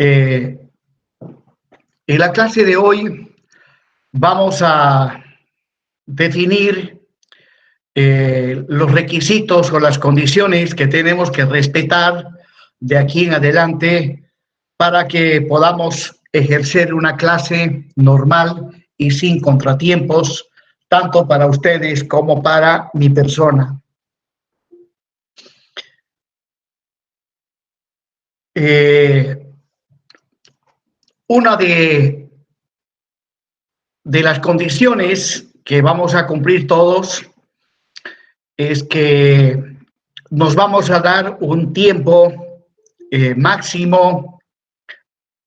En la clase de hoy vamos a definir los requisitos o las condiciones que tenemos que respetar de aquí en adelante para que podamos ejercer una clase normal y sin contratiempos, tanto para ustedes como para mi persona. Una de las condiciones que vamos a cumplir todos es que nos vamos a dar un tiempo máximo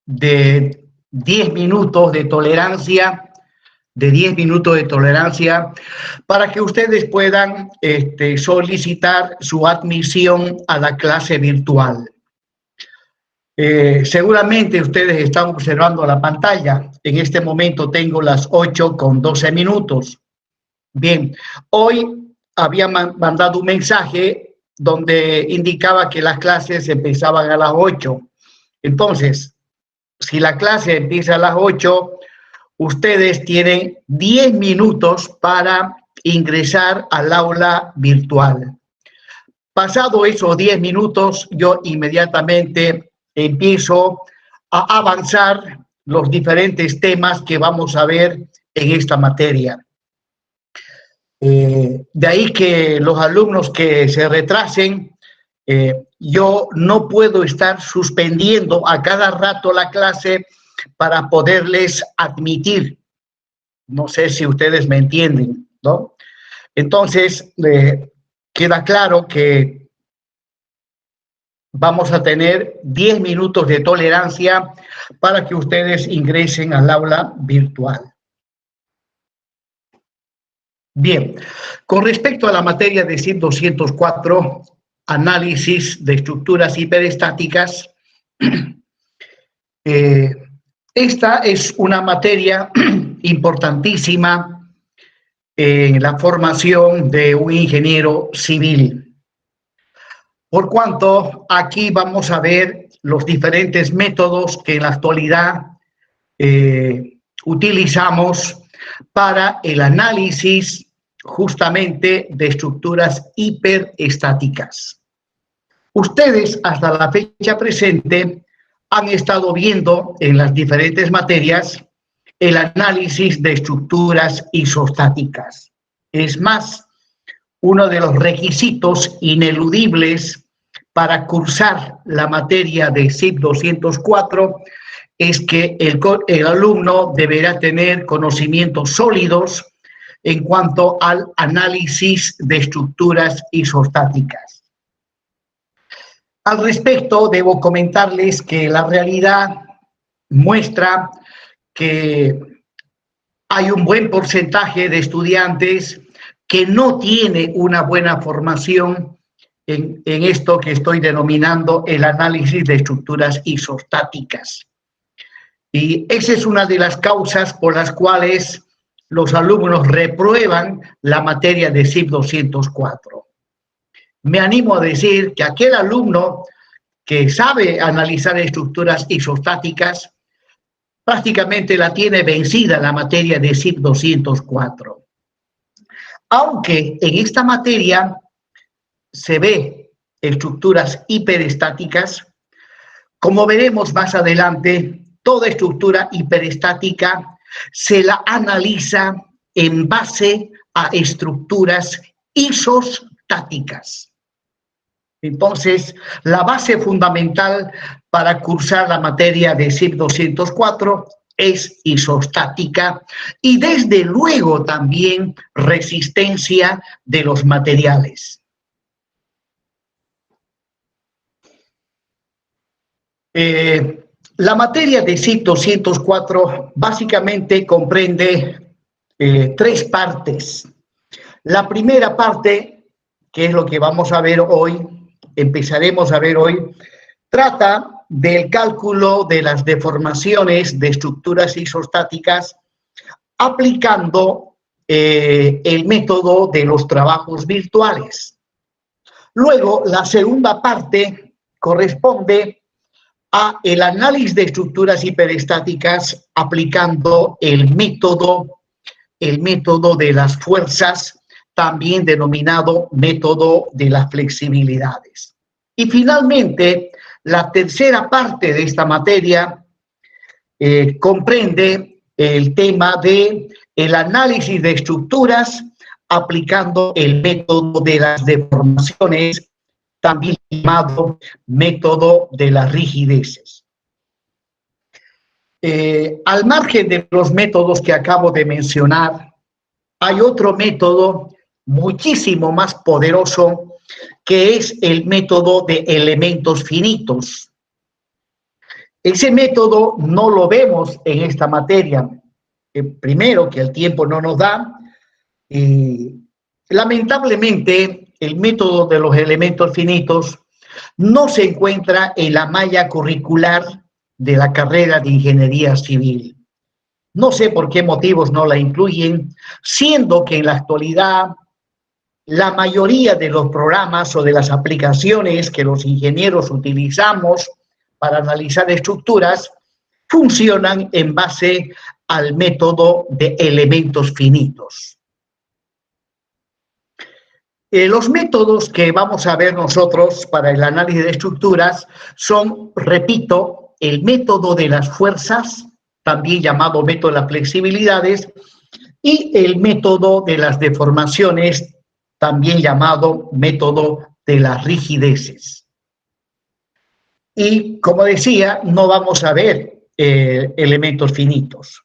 de 10 minutos de tolerancia, para que ustedes puedan solicitar su admisión a la clase virtual. Seguramente ustedes están observando la pantalla. En este momento tengo las 8:12. Bien, hoy había mandado un mensaje donde indicaba que las clases empezaban a las 8. Entonces, si la clase empieza a las 8, ustedes tienen 10 minutos para ingresar al aula virtual. Pasado esos 10 minutos, yo inmediatamente empiezo a avanzar los diferentes temas que vamos a ver en esta materia. De ahí que los alumnos que se retrasen, yo no puedo estar suspendiendo a cada rato la clase para poderles admitir. No sé si ustedes me entienden, ¿no? Entonces, queda claro que vamos a tener 10 minutos de tolerancia para que ustedes ingresen al aula virtual. Bien, con respecto a la materia de SIP 204, análisis de estructuras hiperestáticas, esta es una materia importantísima en la formación de un ingeniero civil. Por cuanto aquí vamos a ver los diferentes métodos que en la actualidad utilizamos para el análisis justamente de estructuras hiperestáticas. Ustedes hasta la fecha presente han estado viendo en las diferentes materias el análisis de estructuras isostáticas. Es más, uno de los requisitos ineludibles para cursar la materia de SIP 204 es que el alumno deberá tener conocimientos sólidos en cuanto al análisis de estructuras isostáticas. Al respecto, debo comentarles que la realidad muestra que hay un buen porcentaje de estudiantes que no tiene una buena formación en esto que estoy denominando el análisis de estructuras isostáticas. Y esa es una de las causas por las cuales los alumnos reprueban la materia de SIP 204. Me animo a decir que aquel alumno que sabe analizar estructuras isostáticas prácticamente la tiene vencida la materia de SIP 204. Aunque en esta materia se ve estructuras hiperestáticas, como veremos más adelante, toda estructura hiperestática se la analiza en base a estructuras isostáticas. Entonces, la base fundamental para cursar la materia de SIP 204 es isostática y desde luego también resistencia de los materiales. La materia de SIP 204 básicamente comprende 3 partes. La primera parte, que es lo que vamos a ver hoy, empezaremos a ver hoy, trata del cálculo de las deformaciones de estructuras isostáticas aplicando el método de los trabajos virtuales. Luego, la segunda parte corresponde a el análisis de estructuras hiperestáticas aplicando el método de las fuerzas, también denominado método de las flexibilidades. Y finalmente, la tercera parte de esta materia comprende el tema de el análisis de estructuras aplicando el método de las deformaciones, también llamado método de las rigideces. Al margen de los métodos que acabo de mencionar, hay otro método muchísimo más poderoso, que es el método de elementos finitos. Ese método no lo vemos en esta materia. Primero, que el tiempo no nos da. Lamentablemente, el método de los elementos finitos no se encuentra en la malla curricular de la carrera de Ingeniería Civil. No sé por qué motivos no la incluyen, siendo que en la actualidad la mayoría de los programas o de las aplicaciones que los ingenieros utilizamos para analizar estructuras funcionan en base al método de elementos finitos. Los métodos que vamos a ver nosotros para el análisis de estructuras son, repito, el método de las fuerzas, también llamado método de las flexibilidades, y el método de las deformaciones, también llamado método de las rigideces. Y como decía, no vamos a ver elementos finitos.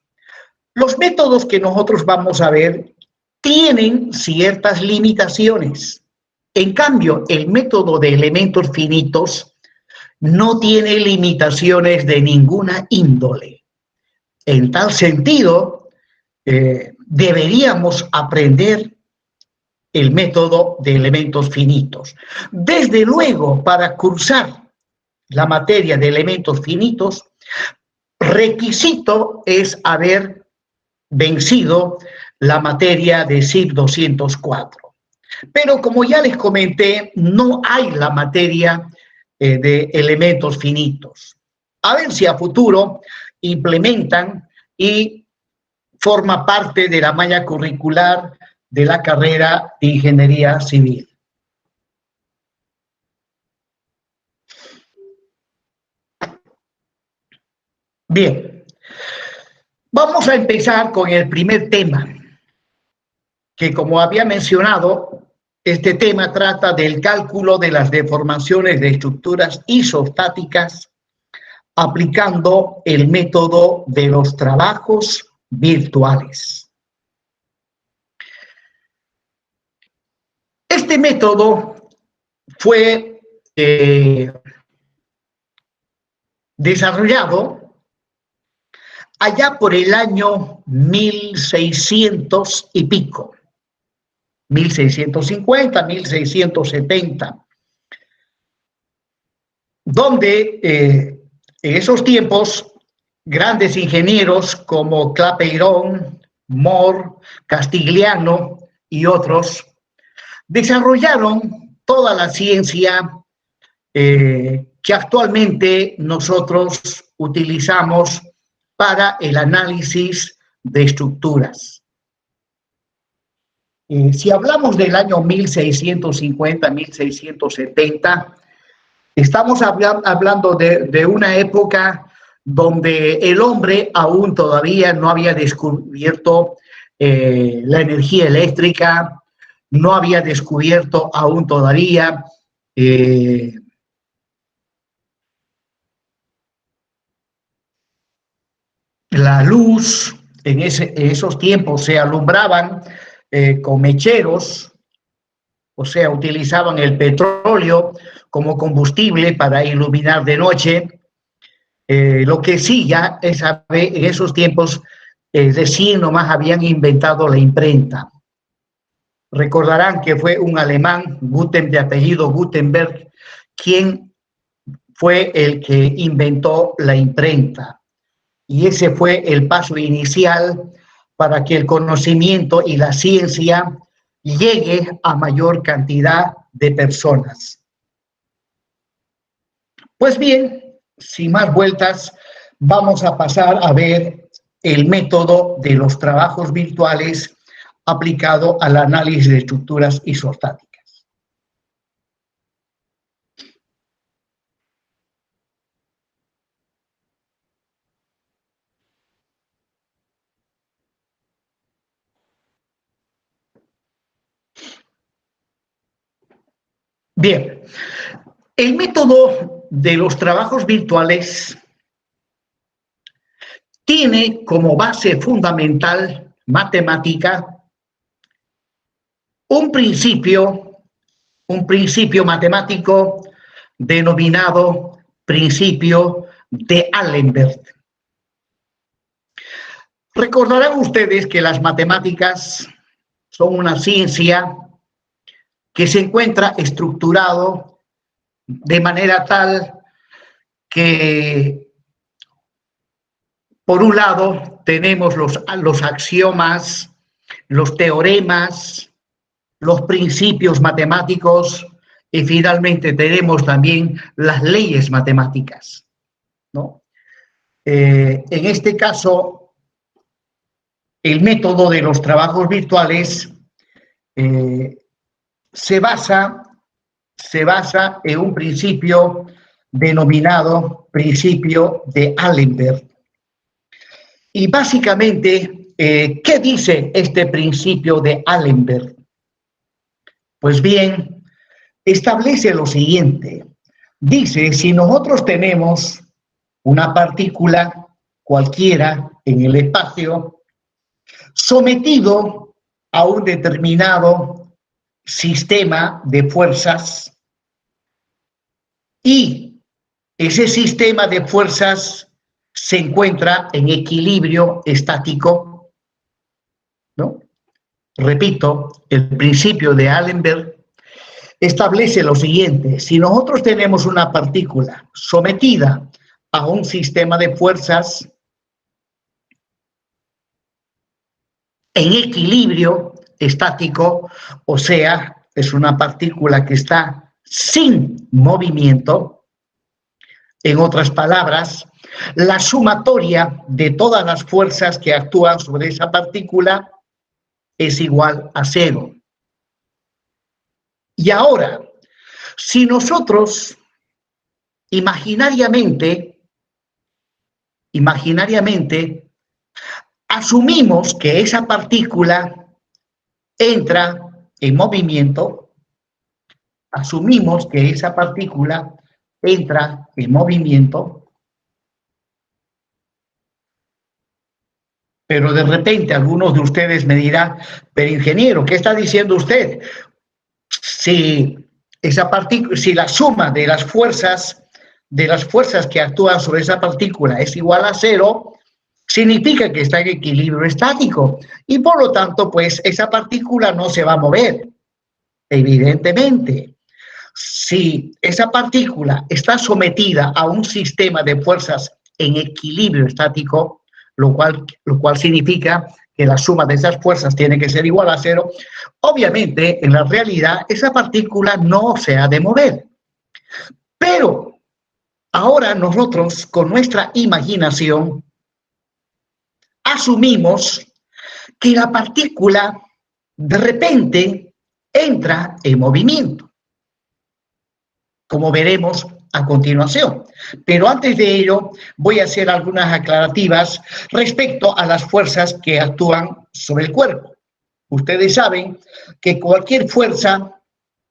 Los métodos que nosotros vamos a ver tienen ciertas limitaciones. En cambio, el método de elementos finitos no tiene limitaciones de ninguna índole. En tal sentido, deberíamos aprender el método de elementos finitos. Desde luego, para cursar la materia de elementos finitos, requisito es haber vencido la materia de CIP 204. Pero como ya les comenté, no hay la materia de elementos finitos. A ver si a futuro implementan y forma parte de la malla curricular de la carrera de Ingeniería Civil. Bien, vamos a empezar con el primer tema, que como había mencionado, este tema trata del cálculo de las deformaciones de estructuras isostáticas aplicando el método de los trabajos virtuales. Este método fue desarrollado allá por el año 1600 y pico, 1650, 1670, donde en esos tiempos grandes ingenieros como Clapeyron, Moore, Castigliano y otros desarrollaron toda la ciencia que actualmente nosotros utilizamos para el análisis de estructuras. Si hablamos del año 1650, 1670, estamos hablando de una época donde el hombre aún todavía no había descubierto la energía eléctrica, no había descubierto aún todavía la luz. En esos tiempos se alumbraban con mecheros, o sea, utilizaban el petróleo como combustible para iluminar de noche. Lo que sí ya en esos tiempos recién nomás habían inventado la imprenta. Recordarán que fue un alemán, de apellido Gutenberg, quien fue el que inventó la imprenta. Y ese fue el paso inicial para que el conocimiento y la ciencia llegue a mayor cantidad de personas. Pues bien, sin más vueltas, vamos a pasar a ver el método de los trabajos virtuales aplicado al análisis de estructuras isostáticas. Bien, el método de los trabajos virtuales tiene como base fundamental matemática un principio matemático denominado principio de Allenberg. Recordarán ustedes que las matemáticas son una ciencia que se encuentra estructurado de manera tal que, por un lado, tenemos los axiomas, los teoremas, los principios matemáticos y finalmente tenemos también las leyes matemáticas, ¿no? En este caso, el método de los trabajos virtuales se basa en un principio denominado principio de Allenberg. Y básicamente, ¿qué dice este principio de Allenberg? Pues bien, establece lo siguiente. Dice, si nosotros tenemos una partícula cualquiera en el espacio sometido a un determinado sistema de fuerzas y ese sistema de fuerzas se encuentra en equilibrio estático, ¿no? Repito, el principio de Allenberg establece lo siguiente: si nosotros tenemos una partícula sometida a un sistema de fuerzas en equilibrio estático, o sea, es una partícula que está sin movimiento, en otras palabras, la sumatoria de todas las fuerzas que actúan sobre esa partícula es igual a 0. Y ahora, si nosotros imaginariamente asumimos que esa partícula entra en movimiento, pero de repente algunos de ustedes me dirán, pero ingeniero, ¿qué está diciendo usted? Si la suma de las fuerzas que actúan sobre esa partícula es igual a 0, significa que está en equilibrio estático y por lo tanto, pues esa partícula no se va a mover. Evidentemente, si esa partícula está sometida a un sistema de fuerzas en equilibrio estático, lo cual significa que la suma de esas fuerzas tiene que ser igual a 0, obviamente, en la realidad, esa partícula no se ha de mover. Pero ahora nosotros, con nuestra imaginación, asumimos que la partícula de repente entra en movimiento, como veremos a continuación. Pero antes de ello, voy a hacer algunas aclarativas respecto a las fuerzas que actúan sobre el cuerpo. Ustedes saben que cualquier fuerza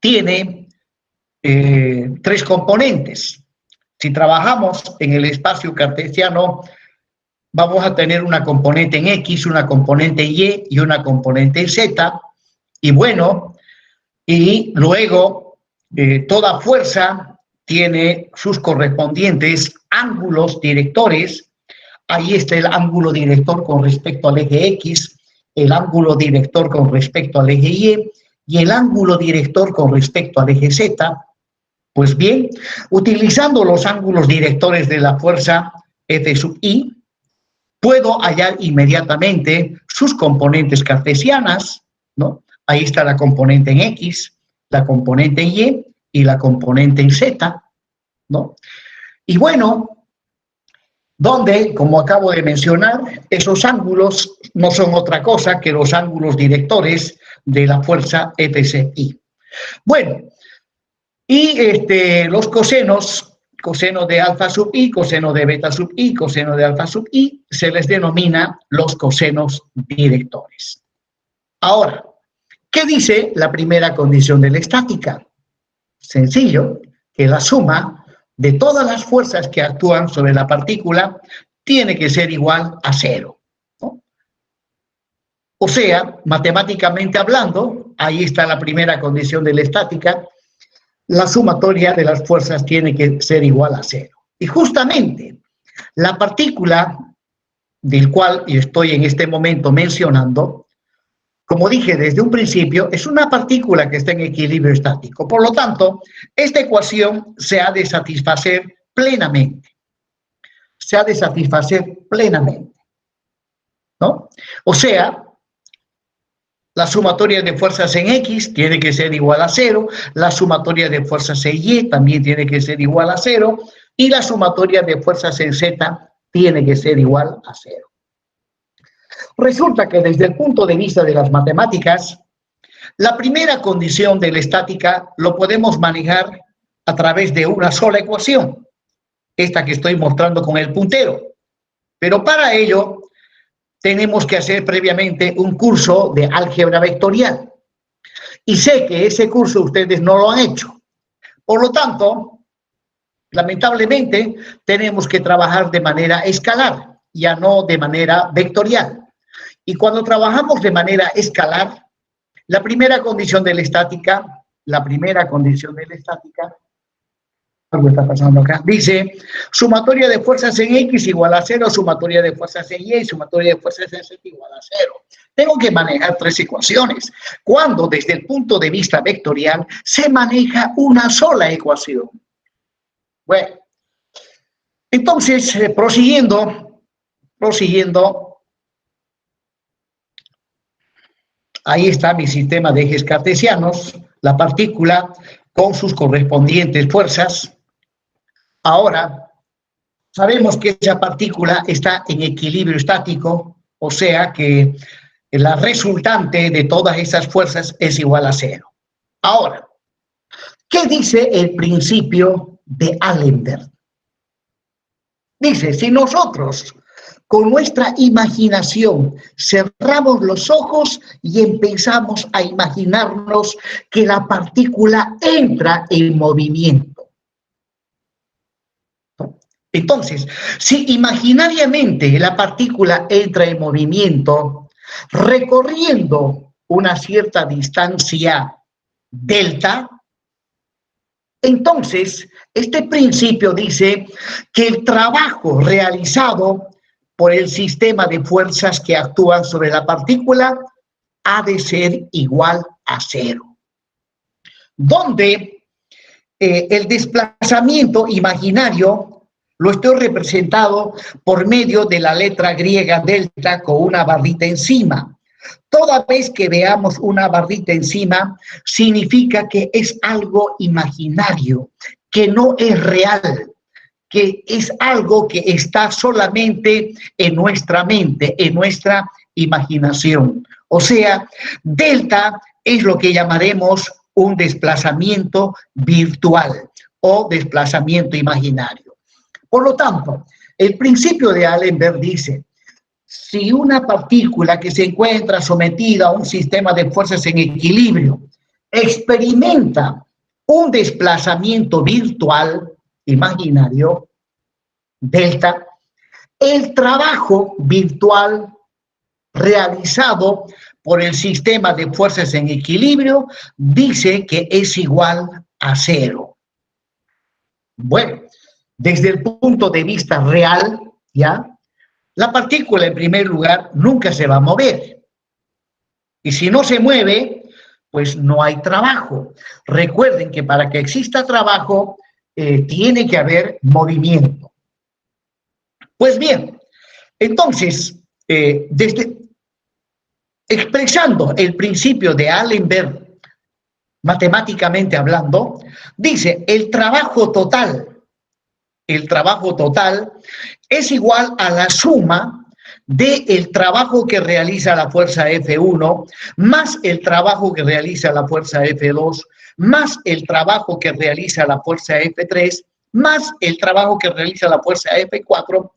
tiene 3 componentes. Si trabajamos en el espacio cartesiano, vamos a tener una componente en X, una componente en Y y una componente en Z. Y bueno, y luego toda fuerza tiene sus correspondientes ángulos directores. Ahí está el ángulo director con respecto al eje X, el ángulo director con respecto al eje y el ángulo director con respecto al eje Z. Pues bien, utilizando los ángulos directores de la fuerza F sub I, puedo hallar inmediatamente sus componentes cartesianas, ¿no? Ahí está la componente en X, la componente en Y y la componente en Z, ¿no? Y bueno, donde, como acabo de mencionar, esos ángulos no son otra cosa que los ángulos directores de la fuerza FCI. Bueno, y los cosenos, coseno de alfa sub i, coseno de beta sub i, coseno de alfa sub i, se les denomina los cosenos directores. Ahora, ¿qué dice la primera condición de la estática? Sencillo, que la suma de todas las fuerzas que actúan sobre la partícula tiene que ser igual a cero, ¿no? O sea, matemáticamente hablando, ahí está la primera condición de la estática, la sumatoria de las fuerzas tiene que ser igual a cero. Y justamente la partícula del cual estoy en este momento mencionando, como dije desde un principio, es una partícula que está en equilibrio estático. Por lo tanto, esta ecuación se ha de satisfacer plenamente. Se ha de satisfacer plenamente, ¿no? O sea, la sumatoria de fuerzas en X tiene que ser igual a cero, la sumatoria de fuerzas en Y también tiene que ser igual a cero, y la sumatoria de fuerzas en Z tiene que ser igual a cero. Resulta que desde el punto de vista de las matemáticas, la primera condición de la estática lo podemos manejar a través de una sola ecuación, esta que estoy mostrando con el puntero. Pero para ello tenemos que hacer previamente un curso de álgebra vectorial. Y sé que ese curso ustedes no lo han hecho. Por lo tanto, lamentablemente, tenemos que trabajar de manera escalar, ya no de manera vectorial. Y cuando trabajamos de manera escalar, la primera condición de la estática, algo está pasando acá, dice, sumatoria de fuerzas en X igual a cero, sumatoria de fuerzas en Y, sumatoria de fuerzas en Z igual a cero. Tengo que manejar tres ecuaciones, cuando desde el punto de vista vectorial se maneja una sola ecuación. Bueno, entonces, prosiguiendo, ahí está mi sistema de ejes cartesianos, la partícula con sus correspondientes fuerzas. Ahora, sabemos que esa partícula está en equilibrio estático, o sea que la resultante de todas esas fuerzas es igual a cero. Ahora, ¿qué dice el principio de Allenberg? Dice, si nosotros con nuestra imaginación cerramos los ojos y empezamos a imaginarnos que la partícula entra en movimiento. Entonces, si imaginariamente la partícula entra en movimiento, recorriendo una cierta distancia delta, entonces este principio dice que el trabajo realizado por el sistema de fuerzas que actúan sobre la partícula ha de ser igual a cero. Donde el desplazamiento imaginario lo estoy representado por medio de la letra griega delta con una barrita encima. Toda vez que veamos una barrita encima, significa que es algo imaginario, que no es real, que es algo que está solamente en nuestra mente, en nuestra imaginación. O sea, delta es lo que llamaremos un desplazamiento virtual o desplazamiento imaginario. Por lo tanto, el principio de Allenberg dice, si una partícula que se encuentra sometida a un sistema de fuerzas en equilibrio experimenta un desplazamiento virtual, imaginario, delta, el trabajo virtual realizado por el sistema de fuerzas en equilibrio dice que es igual a cero. Bueno, desde el punto de vista real, ¿ya? La partícula, en primer lugar, nunca se va a mover. Y si no se mueve, pues no hay trabajo. Recuerden que para que exista trabajo, tiene que movimiento. Pues bien, entonces, expresando el principio de Allenberg, matemáticamente hablando, dice, el trabajo total el trabajo total, es igual a la suma del trabajo que realiza la fuerza F1 más el trabajo que realiza la fuerza F2 más el trabajo que realiza la fuerza F3 más el trabajo que realiza la fuerza F4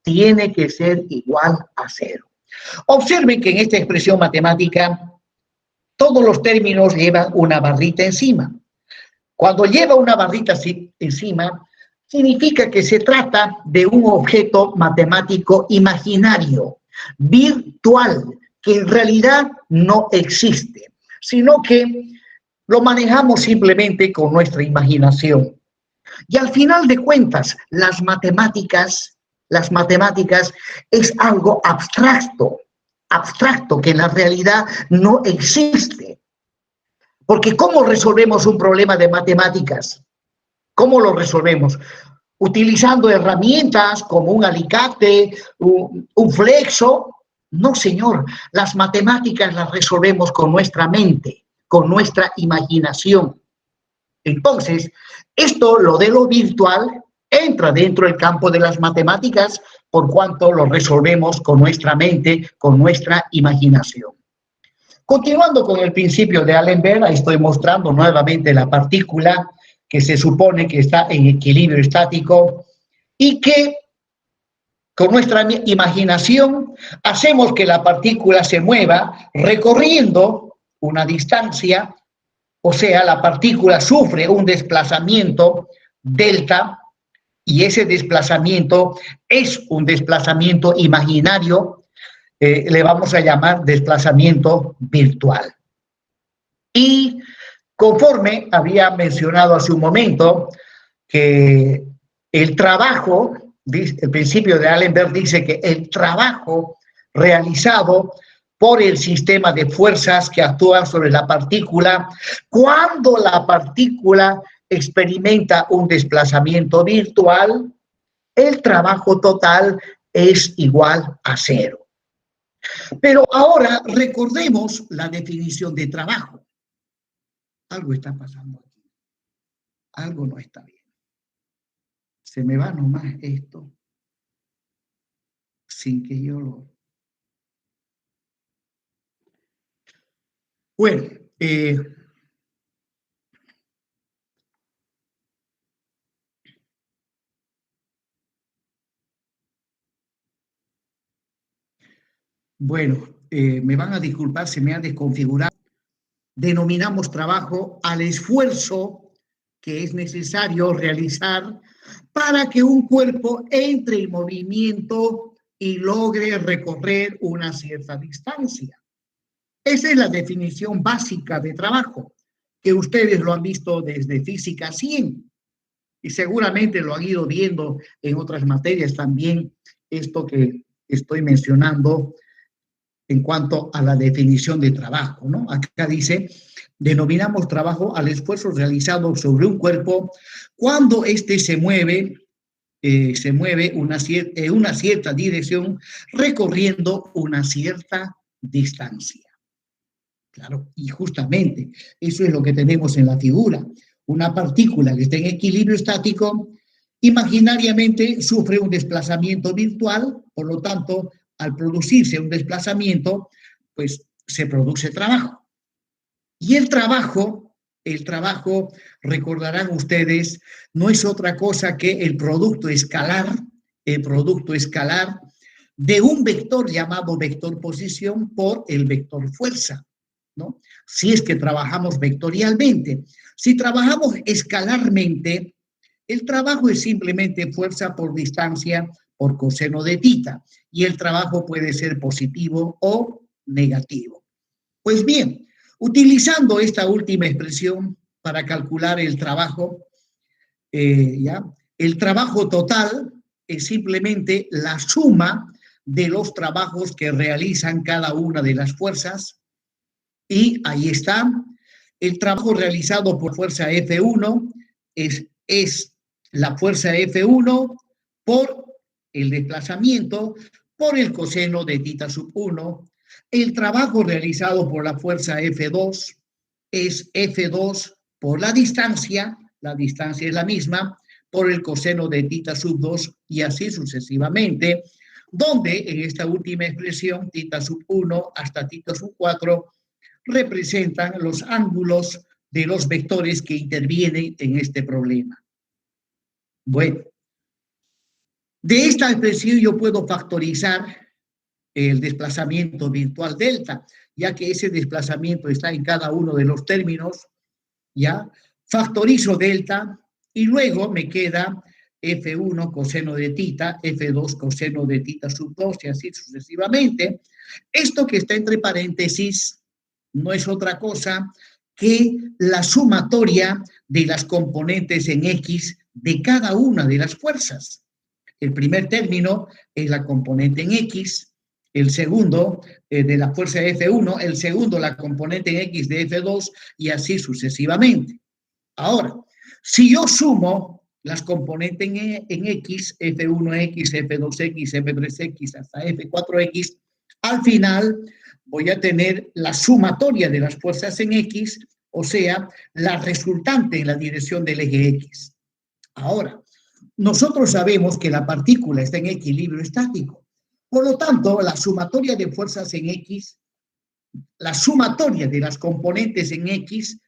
tiene que ser igual a 0. Observen que en esta expresión matemática todos los términos llevan una barrita encima. Cuando lleva una barrita encima, significa que se trata de un objeto matemático imaginario, virtual, que en realidad no existe, sino que lo manejamos simplemente con nuestra imaginación. Y al final de cuentas, las matemáticas es algo abstracto que en la realidad no existe. Porque ¿cómo resolvemos un problema de matemáticas? ¿Cómo lo resolvemos? ¿Utilizando herramientas como un alicate, un flexo? No, señor. Las matemáticas las resolvemos con nuestra mente, con nuestra imaginación. Entonces, lo de lo virtual entra dentro del campo de las matemáticas por cuanto lo resolvemos con nuestra mente, con nuestra imaginación. Continuando con el principio de Allenberg, ahí estoy mostrando nuevamente la partícula que se supone que está en equilibrio estático y que con nuestra imaginación hacemos que la partícula se mueva recorriendo una distancia, o sea, la partícula sufre un desplazamiento delta y ese desplazamiento es un desplazamiento imaginario, le vamos a llamar desplazamiento virtual. Y conforme había mencionado hace un momento que el trabajo, el principio de Allenberg dice que el trabajo realizado por el sistema de fuerzas que actúan sobre la partícula, cuando la partícula experimenta un desplazamiento virtual, el trabajo total es igual a 0. Pero ahora recordemos la definición de trabajo. Algo está pasando aquí. Algo no está bien. Se me va nomás esto sin que yo lo... Bueno, me van a disculpar, se me ha desconfigurado. Denominamos trabajo al esfuerzo que es necesario realizar para que un cuerpo entre en movimiento y logre recorrer una cierta distancia. Esa es la definición básica de trabajo, que ustedes lo han visto desde Física 100 y seguramente lo han ido viendo en otras materias también, esto que estoy mencionando en cuanto a la definición de trabajo, ¿no? Acá dice, denominamos trabajo al esfuerzo realizado sobre un cuerpo cuando éste se mueve una cierta dirección recorriendo una cierta distancia. Claro, y justamente eso es lo que tenemos en la figura. Una partícula que está en equilibrio estático, imaginariamente sufre un desplazamiento virtual, por lo tanto, al producirse un desplazamiento, pues se produce trabajo. Y el trabajo, recordarán ustedes, no es otra cosa que el producto escalar de un vector llamado vector posición por el vector fuerza, ¿no? Si es que trabajamos vectorialmente. Si trabajamos escalarmente, el trabajo es simplemente fuerza por distancia por coseno de tita, y el trabajo puede ser positivo o negativo. Pues bien, utilizando esta última expresión para calcular el trabajo, el trabajo total es simplemente la suma de los trabajos que realizan cada una de las fuerzas, y ahí está, el trabajo realizado por fuerza F1 es la fuerza F1 por el desplazamiento por el coseno de tita sub 1. El trabajo realizado por la fuerza F2 es F2 por la distancia es la misma, por el coseno de θ sub 2 y así sucesivamente, donde en esta última expresión θ sub 1 hasta θ sub 4 representan los ángulos de los vectores que intervienen en este problema. Bueno, de esta expresión yo puedo factorizar el desplazamiento virtual delta, ya que ese desplazamiento está en cada uno de los términos, ¿ya? Factorizo delta y luego me queda F1 coseno de θ, F2 coseno de θ sub 2 y así sucesivamente. Esto que está entre paréntesis no es otra cosa que la sumatoria de las componentes en X de cada una de las fuerzas. El primer término es la componente en X, el segundo de la fuerza F1, el segundo la componente en X de F2 y así sucesivamente. Ahora, si yo sumo las componentes en X, F1X, F2X, F3X hasta F4X, al final voy a tener la sumatoria de las fuerzas en X, o sea, la resultante en la dirección del eje X. Ahora, nosotros sabemos que la partícula está en equilibrio estático. Por lo tanto, la sumatoria de fuerzas en X, la sumatoria de las componentes en X,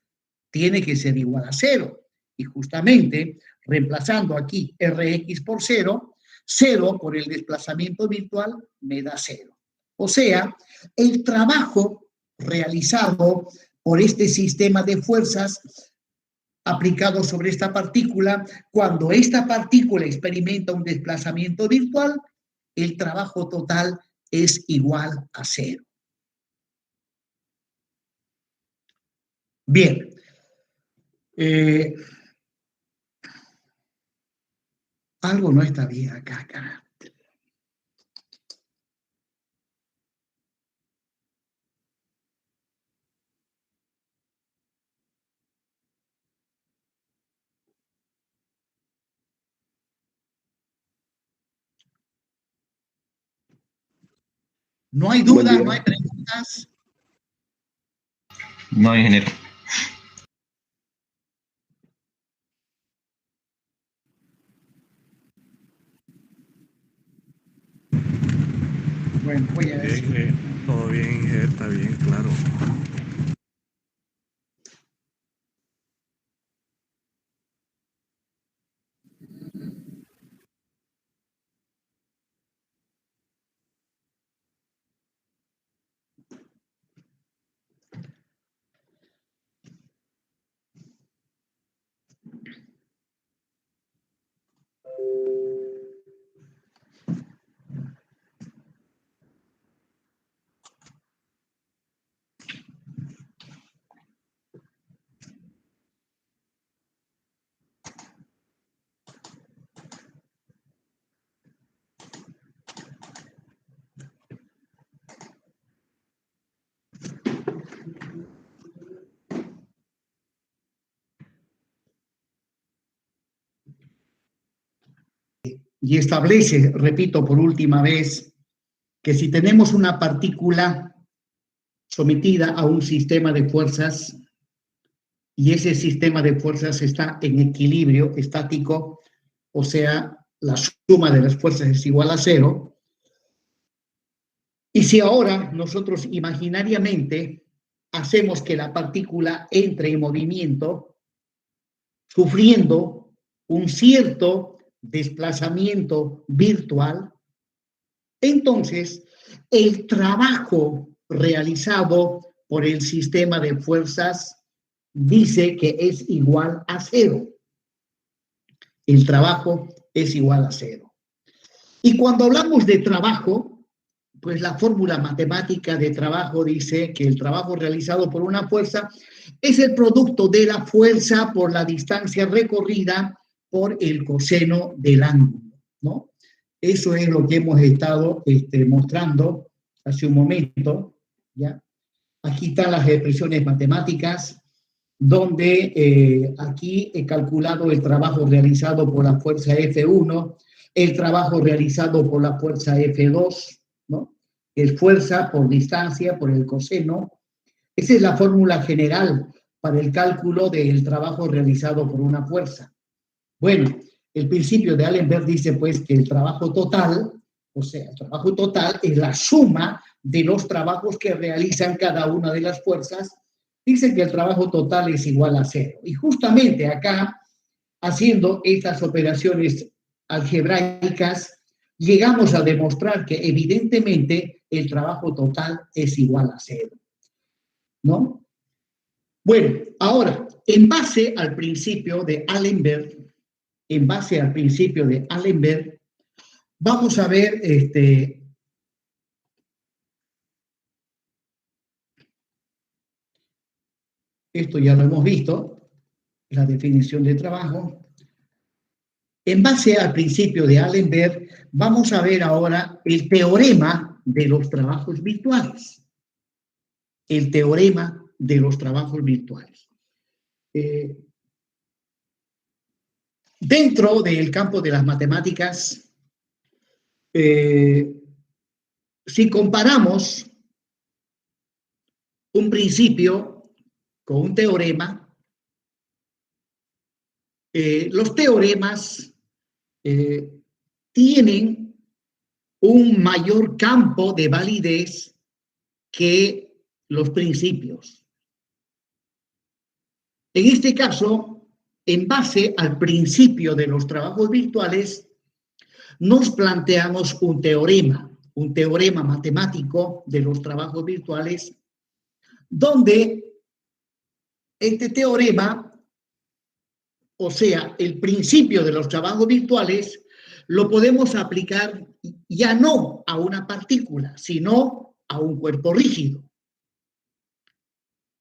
tiene que ser igual a 0. Y justamente, reemplazando aquí Rx por 0, 0 por el desplazamiento virtual me da 0. O sea, el trabajo realizado por este sistema de fuerzas aplicado sobre esta partícula, cuando esta partícula experimenta un desplazamiento virtual, el trabajo total es igual a 0. Bien. Algo no está bien acá, carajo. No hay dudas, no hay preguntas. No, ingeniero. Bueno, voy a decir. Todo bien, ingeniero, está bien, claro. Y establece, repito por última vez, que si tenemos una partícula sometida a un sistema de fuerzas y ese sistema de fuerzas está en equilibrio estático, o sea, la suma de las fuerzas es igual a 0, y si ahora nosotros imaginariamente hacemos que la partícula entre en movimiento, sufriendo un cierto desplazamiento virtual, entonces el trabajo realizado por el sistema de fuerzas dice que es igual a 0. El trabajo es igual a 0. Y cuando hablamos de trabajo, pues la fórmula matemática de trabajo dice que el trabajo realizado por una fuerza es el producto de la fuerza por la distancia recorrida por el coseno del ángulo, ¿no? Eso es lo que hemos estado mostrando hace un momento, ¿ya? Aquí están las expresiones matemáticas, donde aquí he calculado el trabajo realizado por la fuerza F1, el trabajo realizado por la fuerza F2, ¿no? Es fuerza por distancia, por el coseno. Esa es la fórmula general para el cálculo del trabajo realizado por una fuerza. Bueno, el principio de Allenberg dice pues que el trabajo total, o sea, el trabajo total es la suma de los trabajos que realizan cada una de las fuerzas. Dice que el trabajo total es igual a 0. Y justamente acá, haciendo estas operaciones algebraicas, llegamos a demostrar que evidentemente el trabajo total es igual a 0, ¿no? Bueno, ahora, en base al principio de Allenberg, vamos a ver esto ya lo hemos visto, la definición de trabajo. En base al principio de Allenberg, vamos a ver ahora el teorema de los trabajos virtuales. El teorema de los trabajos virtuales. Dentro del campo de las matemáticas, si comparamos un principio con un teorema, los teoremas tienen un mayor campo de validez que los principios. En este caso, en base al principio de los trabajos virtuales, nos planteamos un teorema matemático de los trabajos virtuales, donde este teorema, o sea, el principio de los trabajos virtuales, lo podemos aplicar ya no a una partícula, sino a un cuerpo rígido.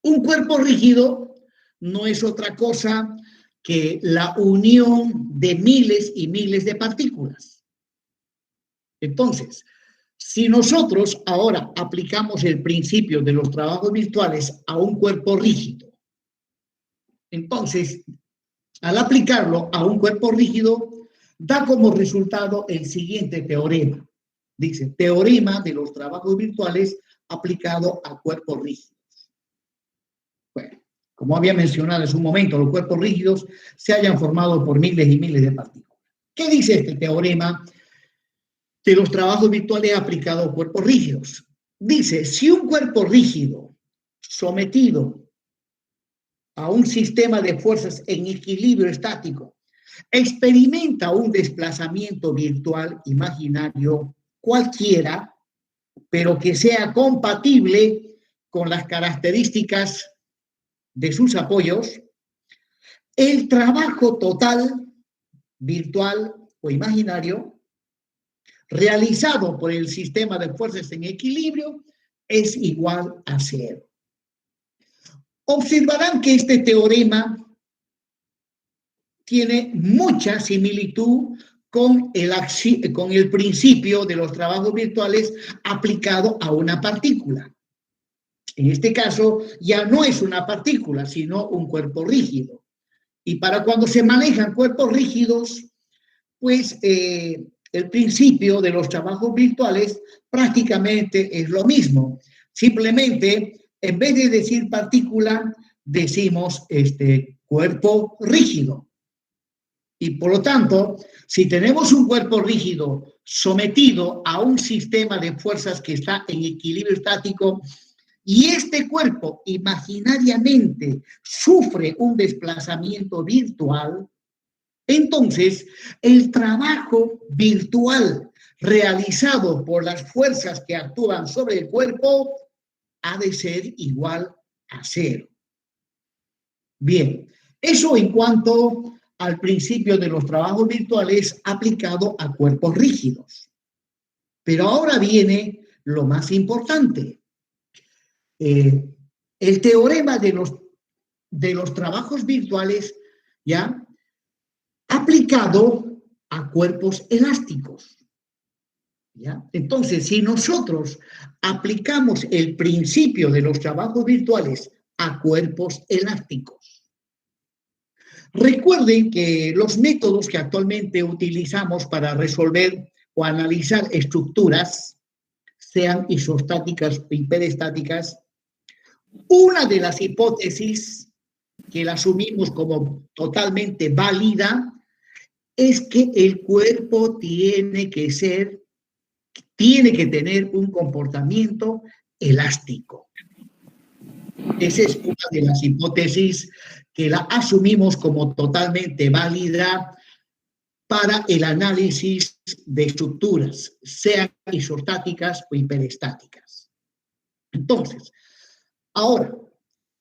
Un cuerpo rígido no es otra cosa que la unión de miles y miles de partículas. Entonces, si nosotros ahora aplicamos el principio de los trabajos virtuales a un cuerpo rígido, entonces, al aplicarlo a un cuerpo rígido, da como resultado el siguiente teorema. Dice, teorema de los trabajos virtuales aplicado a cuerpos rígidos. Bueno, como había mencionado en un momento, los cuerpos rígidos se hayan formado por miles y miles de partículas. ¿Qué dice este teorema de los trabajos virtuales aplicados a cuerpos rígidos? Dice, si un cuerpo rígido sometido a un sistema de fuerzas en equilibrio estático experimenta un desplazamiento virtual imaginario cualquiera, pero que sea compatible con las características de sus apoyos, el trabajo total, virtual o imaginario, realizado por el sistema de fuerzas en equilibrio, es igual a 0. Observarán que este teorema tiene mucha similitud con el principio de los trabajos virtuales aplicado a una partícula. En este caso, ya no es una partícula, sino un cuerpo rígido. Y para cuando se manejan cuerpos rígidos, pues el principio de los trabajos virtuales prácticamente es lo mismo. Simplemente, en vez de decir partícula, decimos cuerpo rígido. Y por lo tanto, si tenemos un cuerpo rígido sometido a un sistema de fuerzas que está en equilibrio estático y este cuerpo imaginariamente sufre un desplazamiento virtual, entonces el trabajo virtual realizado por las fuerzas que actúan sobre el cuerpo ha de ser igual a 0. Bien, eso en cuanto al principio de los trabajos virtuales aplicado a cuerpos rígidos. Pero ahora viene lo más importante. El teorema de los trabajos virtuales, ¿ya?, aplicado a cuerpos elásticos. ¿Ya? Entonces, si nosotros aplicamos el principio de los trabajos virtuales a cuerpos elásticos, recuerden que los métodos que actualmente utilizamos para resolver o analizar estructuras, sean isostáticas o hiperestáticas, una de las hipótesis que la asumimos como totalmente válida es que el cuerpo tiene que tener un comportamiento elástico. Esa es una de las hipótesis que la asumimos como totalmente válida para el análisis de estructuras, sean isostáticas o hiperestáticas. Entonces, ahora,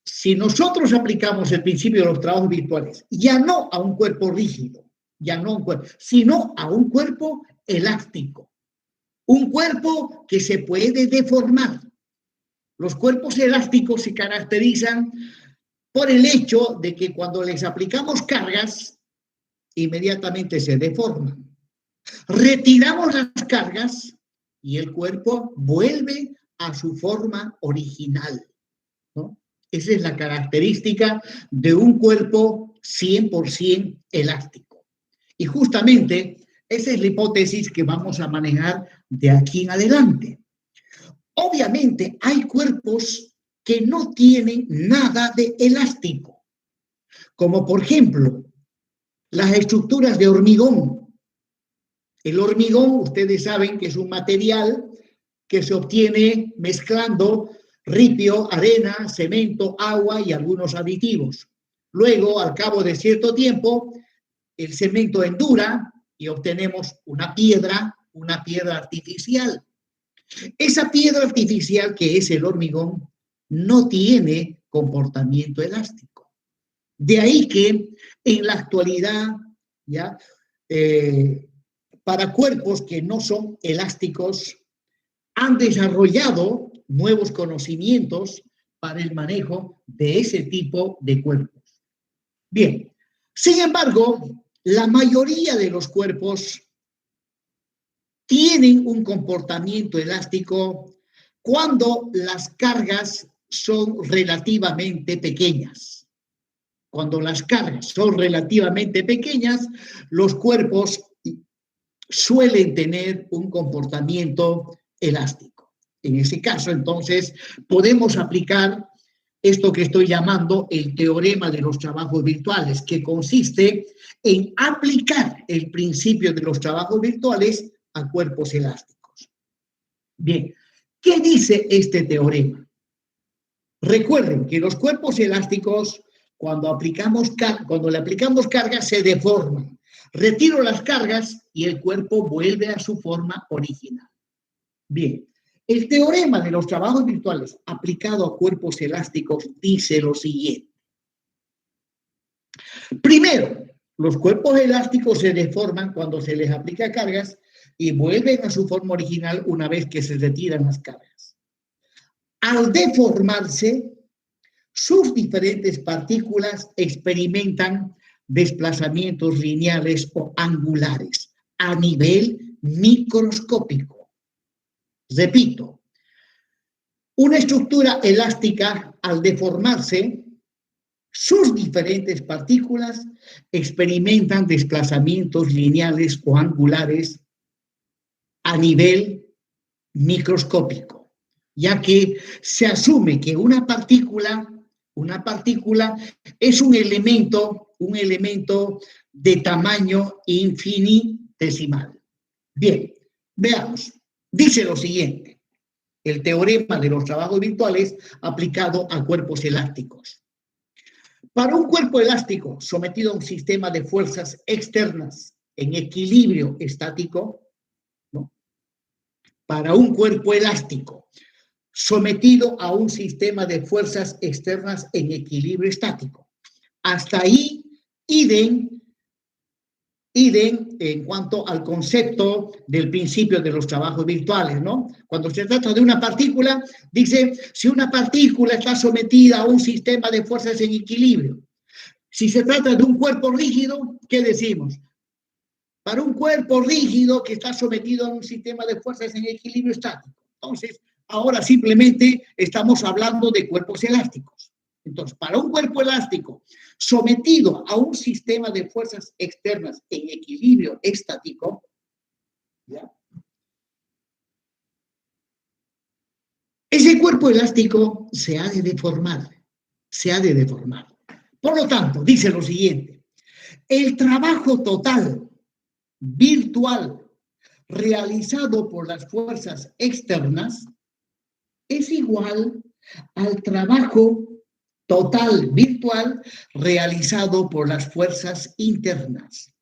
si nosotros aplicamos el principio de los trabajos virtuales, ya no a un cuerpo rígido, ya no a un cuerpo, sino a un cuerpo elástico, un cuerpo que se puede deformar. Los cuerpos elásticos se caracterizan por el hecho de que cuando les aplicamos cargas, inmediatamente se deforman. Retiramos las cargas y el cuerpo vuelve a su forma original, ¿no? Esa es la característica de un cuerpo 100% elástico. Y justamente esa es la hipótesis que vamos a manejar de aquí en adelante. Obviamente hay cuerpos que no tienen nada de elástico, como por ejemplo las estructuras de hormigón. El hormigón, ustedes saben que es un material que se obtiene mezclando ripio, arena, cemento, agua y algunos aditivos. Luego, al cabo de cierto tiempo, el cemento endura y obtenemos una piedra artificial. Esa piedra artificial, que es el hormigón, no tiene comportamiento elástico. De ahí que en la actualidad, ¿ya? Para cuerpos que no son elásticos, han desarrollado nuevos conocimientos para el manejo de ese tipo de cuerpos. Bien, sin embargo, la mayoría de los cuerpos tienen un comportamiento elástico cuando las cargas son relativamente pequeñas. Cuando las cargas son relativamente pequeñas, los cuerpos suelen tener un comportamiento elástico. En ese caso, entonces, podemos aplicar esto que estoy llamando el teorema de los trabajos virtuales, que consiste en aplicar el principio de los trabajos virtuales a cuerpos elásticos. Bien, ¿qué dice este teorema? Recuerden que los cuerpos elásticos, cuando le aplicamos cargas, se deforman. Retiro las cargas y el cuerpo vuelve a su forma original. Bien, el teorema de los trabajos virtuales aplicado a cuerpos elásticos dice lo siguiente. Primero, los cuerpos elásticos se deforman cuando se les aplica cargas y vuelven a su forma original una vez que se retiran las cargas. Al deformarse, sus diferentes partículas experimentan desplazamientos lineales o angulares a nivel microscópico. Repito, una estructura elástica al deformarse, sus diferentes partículas experimentan desplazamientos lineales o angulares a nivel microscópico, ya que se asume que una partícula es un elemento de tamaño infinitesimal. Bien, veamos. Dice lo siguiente, el teorema de los trabajos virtuales aplicado a cuerpos elásticos. Para un cuerpo elástico sometido a un sistema de fuerzas externas en equilibrio estático, ¿no? Para un cuerpo elástico sometido a un sistema de fuerzas externas en equilibrio estático. Hasta ahí, idem en cuanto al concepto del principio de los trabajos virtuales, ¿no? Cuando se trata de una partícula, dice, si una partícula está sometida a un sistema de fuerzas en equilibrio. Si se trata de un cuerpo rígido, ¿qué decimos? Para un cuerpo rígido que está sometido a un sistema de fuerzas en equilibrio estático. Entonces, ahora simplemente estamos hablando de cuerpos elásticos. Entonces, para un cuerpo elástico sometido a un sistema de fuerzas externas en equilibrio estático, ¿ya? Ese cuerpo elástico se ha de deformar, Por lo tanto, dice lo siguiente, el trabajo total virtual realizado por las fuerzas externas es igual al trabajo total virtual realizado por las fuerzas internas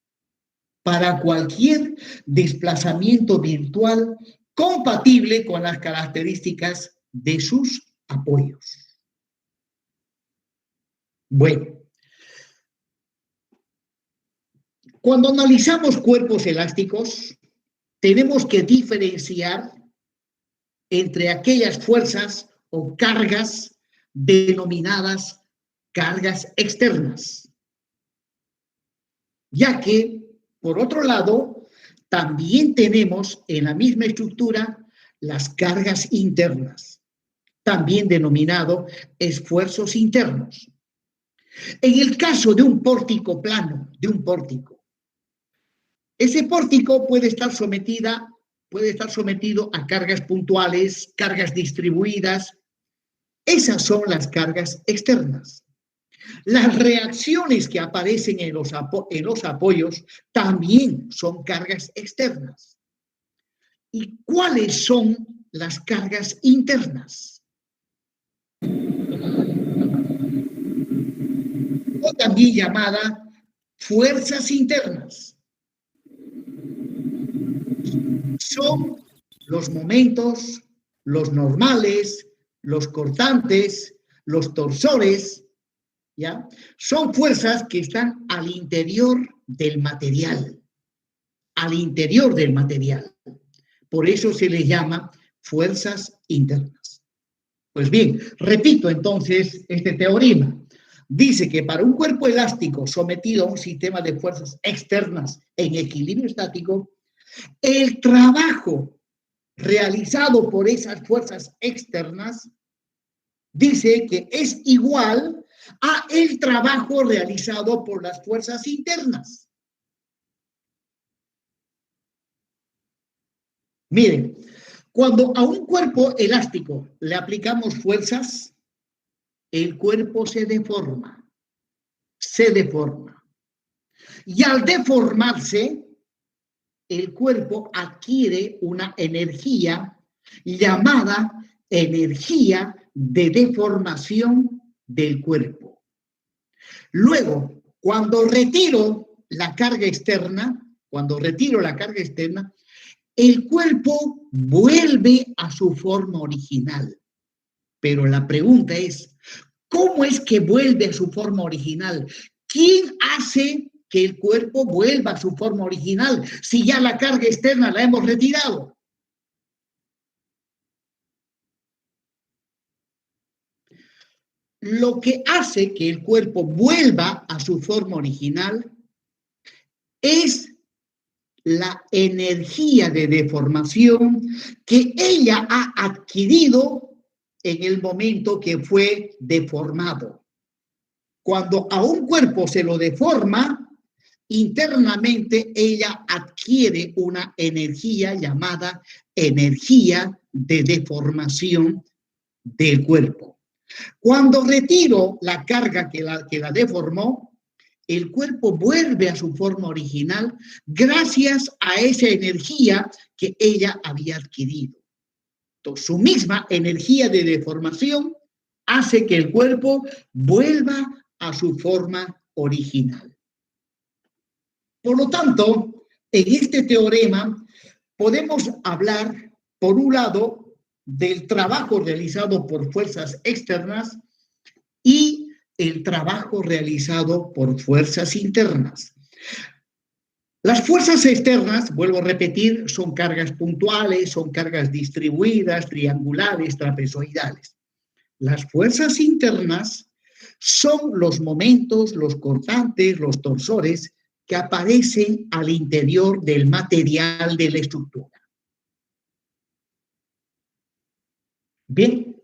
para cualquier desplazamiento virtual compatible con las características de sus apoyos. Bueno, cuando analizamos cuerpos elásticos, tenemos que diferenciar entre aquellas fuerzas o cargas denominadas cargas externas, ya que, por otro lado, también tenemos en la misma estructura las cargas internas, también denominado esfuerzos internos. En el caso de un pórtico plano, ese pórtico puede estar sometido a cargas puntuales, cargas distribuidas. Esas son las cargas externas. Las reacciones que aparecen en los apoyos también son cargas externas. ¿Y cuáles son las cargas internas? O también llamada fuerzas internas. Son los momentos, los normales, los cortantes, los torsores, ¿ya? Son fuerzas que están al interior del material, Por eso se les llama fuerzas internas. Pues bien, repito entonces este teorema. Dice que para un cuerpo elástico sometido a un sistema de fuerzas externas en equilibrio estático, el trabajo realizado por esas fuerzas externas dice que es igual a el trabajo realizado por las fuerzas internas. Miren, cuando a un cuerpo elástico le aplicamos fuerzas, el cuerpo se deforma. Y al deformarse, el cuerpo adquiere una energía llamada energía de deformación del cuerpo. Luego, cuando retiro la carga externa, el cuerpo vuelve a su forma original. Pero la pregunta es, ¿cómo es que vuelve a su forma original? ¿Quién hace que el cuerpo vuelva a su forma original si ya la carga externa la hemos retirado? Lo que hace que el cuerpo vuelva a su forma original es la energía de deformación que ella ha adquirido en el momento que fue deformado. Cuando a un cuerpo se lo deforma, internamente ella adquiere una energía llamada energía de deformación del cuerpo. Cuando retiro la carga que la deformó, el cuerpo vuelve a su forma original gracias a esa energía que ella había adquirido. Entonces, su misma energía de deformación hace que el cuerpo vuelva a su forma original. Por lo tanto, en este teorema podemos hablar, por un lado, del trabajo realizado por fuerzas externas y el trabajo realizado por fuerzas internas. Las fuerzas externas, vuelvo a repetir, son cargas puntuales, son cargas distribuidas, triangulares, trapezoidales. Las fuerzas internas son los momentos, los cortantes, los torsores que aparecen al interior del material de la estructura. Bien,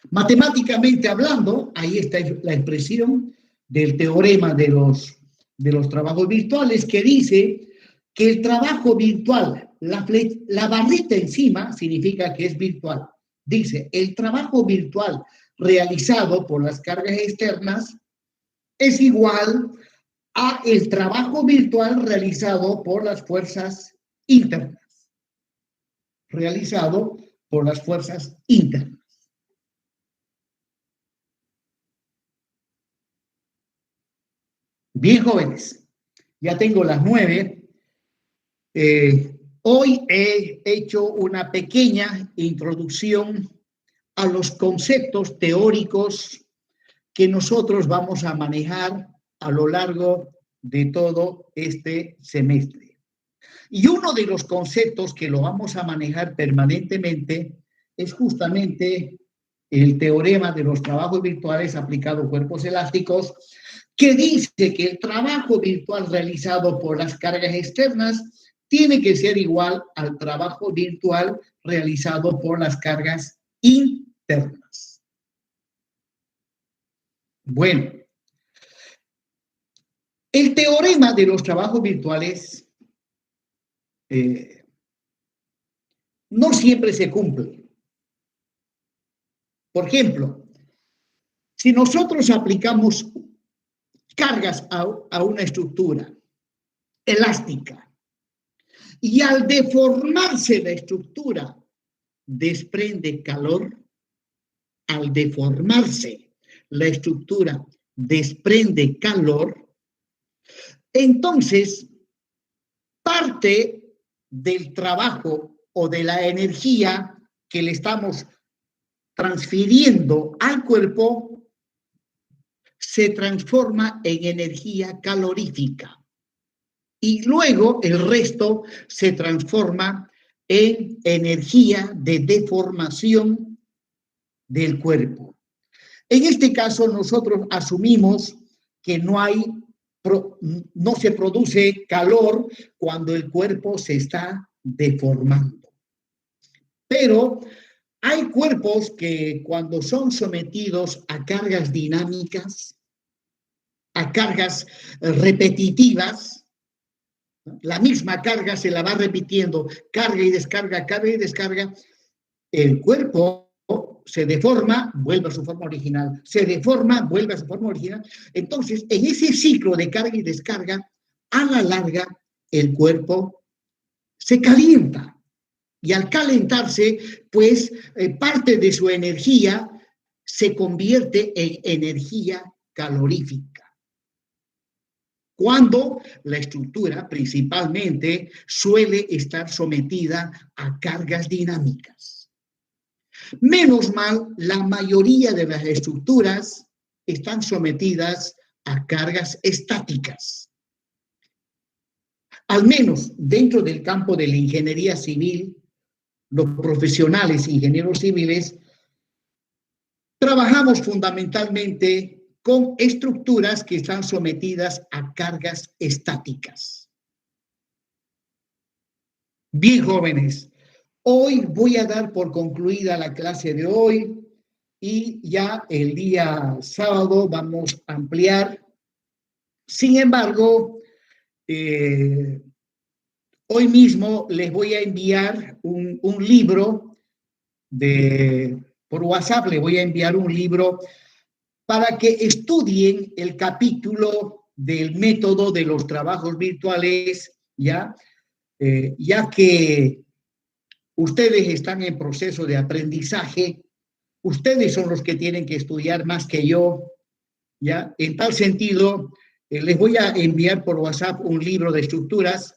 matemáticamente hablando, ahí está la expresión del teorema de los trabajos virtuales que dice que el trabajo virtual, la barrita encima significa que es virtual. Dice, el trabajo virtual realizado por las cargas externas es igual a el trabajo virtual realizado por las fuerzas internas. Realizado por las fuerzas internas. Bien, jóvenes, ya tengo las 9. Hoy he hecho una pequeña introducción a los conceptos teóricos que nosotros vamos a manejar a lo largo de todo este semestre. Y uno de los conceptos que lo vamos a manejar permanentemente es justamente el teorema de los trabajos virtuales aplicado a cuerpos elásticos, que dice que el trabajo virtual realizado por las cargas externas tiene que ser igual al trabajo virtual realizado por las cargas internas. Bueno, el teorema de los trabajos virtuales no siempre se cumple. Por ejemplo, si nosotros aplicamos cargas a una estructura elástica y al deformarse la estructura desprende calor, al deformarse la estructura desprende calor, entonces parte del trabajo o de la energía que le estamos transfiriendo al cuerpo se transforma en energía calorífica y luego el resto se transforma en energía de deformación del cuerpo. En este caso nosotros asumimos que no se produce calor cuando el cuerpo se está deformando. Pero hay cuerpos que cuando son sometidos a cargas dinámicas, a cargas repetitivas, la misma carga se la va repitiendo, carga y descarga, el cuerpo se deforma, vuelve a su forma original, se deforma, vuelve a su forma original. Entonces, en ese ciclo de carga y descarga, a la larga, el cuerpo se calienta. Y al calentarse, pues parte de su energía se convierte en energía calorífica. Cuando la estructura principalmente suele estar sometida a cargas dinámicas. Menos mal, la mayoría de las estructuras están sometidas a cargas estáticas. Al menos dentro del campo de la ingeniería civil, los profesionales ingenieros civiles trabajamos fundamentalmente con estructuras que están sometidas a cargas estáticas. Bien, jóvenes, hoy voy a dar por concluida la clase de hoy y ya el día sábado vamos a ampliar. Sin embargo, hoy mismo les voy a enviar un libro por WhatsApp, les voy a enviar un libro para que estudien el capítulo del método de los trabajos virtuales, ya que ustedes están en proceso de aprendizaje, ustedes son los que tienen que estudiar más que yo, ya. En tal sentido, les voy a enviar por WhatsApp un libro de estructuras.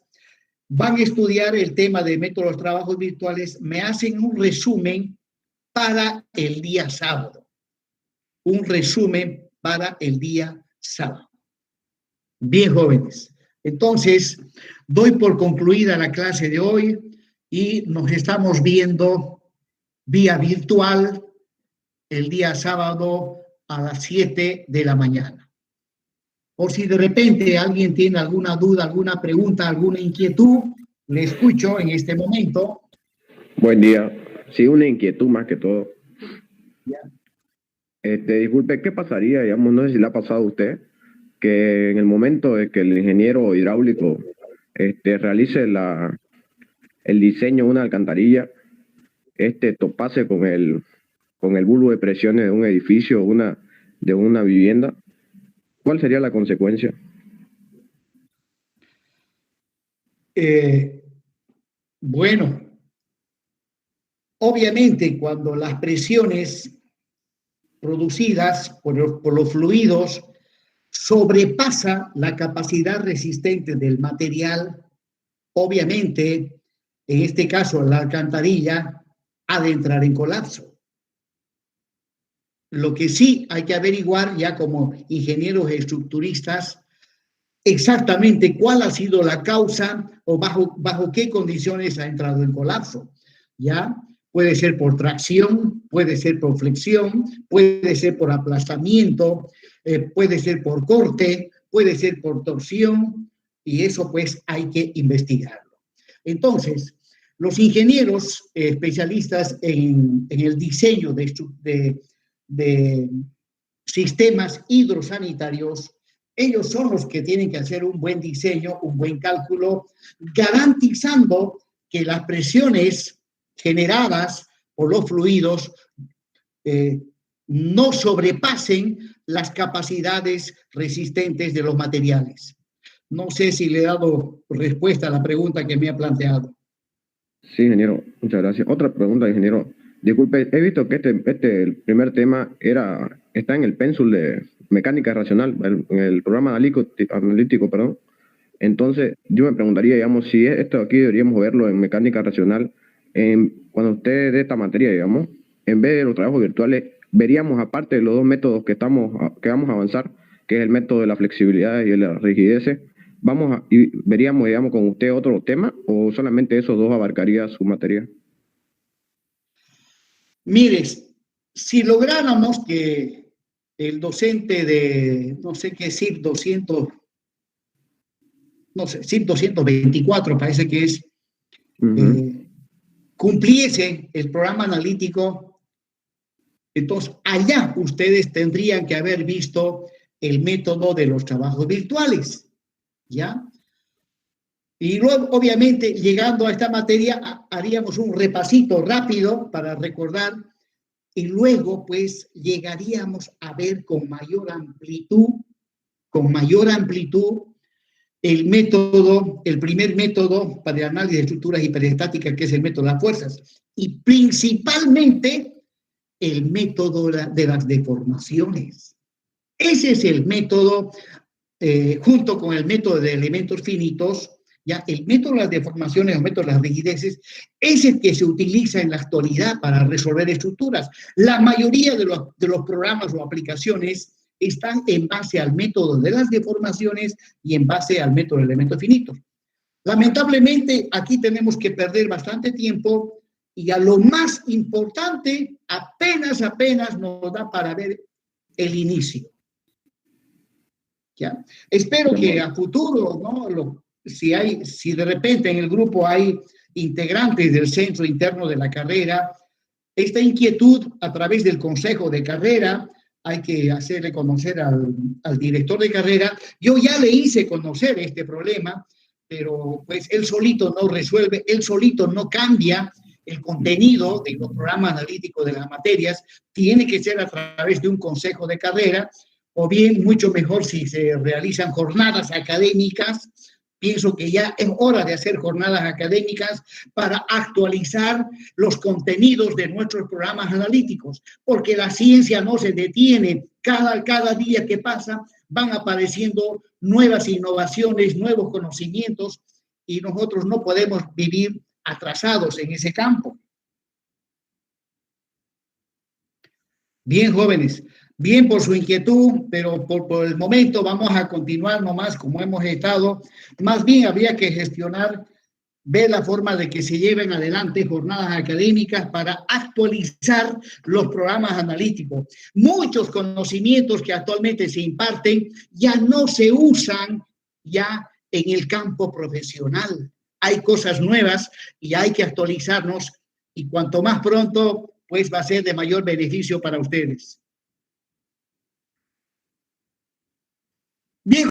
Van a estudiar el tema de métodos de trabajos virtuales, me hacen un resumen para el día sábado. Un resumen para el día sábado. Bien, jóvenes. Entonces, doy por concluida la clase de hoy y nos estamos viendo vía virtual el día sábado a las 7 de la mañana. O si de repente alguien tiene alguna duda, alguna pregunta, alguna inquietud, le escucho en este momento. Buen día. Sí, una inquietud más que todo. Ya. Disculpe, ¿qué pasaría, digamos, no sé si le ha pasado a usted, que en el momento de que el ingeniero hidráulico realice el diseño de una alcantarilla, topase con el bulbo de presiones de un edificio o de una vivienda? ¿Cuál sería la consecuencia? Bueno, obviamente cuando las presiones producidas por los fluidos sobrepasa la capacidad resistente del material, obviamente, en este caso la alcantarilla ha de entrar en colapso. Lo que sí hay que averiguar ya como ingenieros estructuristas exactamente cuál ha sido la causa o bajo qué condiciones ha entrado en colapso. ¿Ya? Puede ser por tracción, puede ser por flexión, puede ser por aplastamiento, puede ser por corte, puede ser por torsión, y eso pues hay que investigarlo. Entonces, los ingenieros especialistas en el diseño de sistemas hidrosanitarios, ellos son los que tienen que hacer un buen diseño, un buen cálculo, garantizando que las presiones generadas por los fluidos no sobrepasen las capacidades resistentes de los materiales. No sé si le he dado respuesta a la pregunta que me ha planteado. Sí, ingeniero, muchas gracias. Otra pregunta, ingeniero. Disculpe, he visto que el primer tema está en el pénsul de mecánica racional, en el programa analítico, perdón. Entonces, yo me preguntaría, digamos, si esto aquí deberíamos verlo en mecánica racional, cuando usted dé esta materia, digamos, en vez de los trabajos virtuales, veríamos, aparte de los dos métodos que vamos a avanzar, que es el método de la flexibilidad y de la rigidez, y veríamos, digamos, con usted otro tema, o solamente esos dos abarcaría su materia. Mires, si lográramos que el docente de, no sé qué, CIP 200, no sé, CIP 224 parece que es, cumpliese el programa analítico, entonces allá ustedes tendrían que haber visto el método de los trabajos virtuales, ¿ya? Y luego, obviamente, llegando a esta materia, haríamos un repasito rápido para recordar y luego, pues, llegaríamos a ver con mayor amplitud, el primer método para el análisis de estructuras hiperestáticas, que es el método de las fuerzas, y principalmente el método de las deformaciones. Ese es el método, junto con el método de elementos finitos, ya el método de las deformaciones o método de las rigideces es el que se utiliza en la actualidad para resolver estructuras. La mayoría de los programas o aplicaciones están en base al método de las deformaciones y en base al método de elementos finitos. Lamentablemente, aquí tenemos que perder bastante tiempo y a lo más importante, apenas nos da para ver el inicio. ¿Ya? Espero que a futuro, ¿no? Si de repente en el grupo hay integrantes del centro interno de la carrera, esta inquietud a través del consejo de carrera, hay que hacerle conocer al director de carrera. Yo ya le hice conocer este problema, pero pues él solito no resuelve, él solito no cambia el contenido de los programas analíticos de las materias, tiene que ser a través de un consejo de carrera, o bien mucho mejor si se realizan jornadas académicas. Pienso que ya es hora de hacer jornadas académicas para actualizar los contenidos de nuestros programas analíticos, porque la ciencia no se detiene. Cada día que pasa van apareciendo nuevas innovaciones, nuevos conocimientos, y nosotros no podemos vivir atrasados en ese campo. Bien, jóvenes. Bien por su inquietud, pero por el momento vamos a continuar nomás como hemos estado. Más bien habría que gestionar, ver la forma de que se lleven adelante jornadas académicas para actualizar los programas analíticos. Muchos conocimientos que actualmente se imparten ya no se usan ya en el campo profesional. Hay cosas nuevas y hay que actualizarnos, y cuanto más pronto, pues va a ser de mayor beneficio para ustedes. Bien.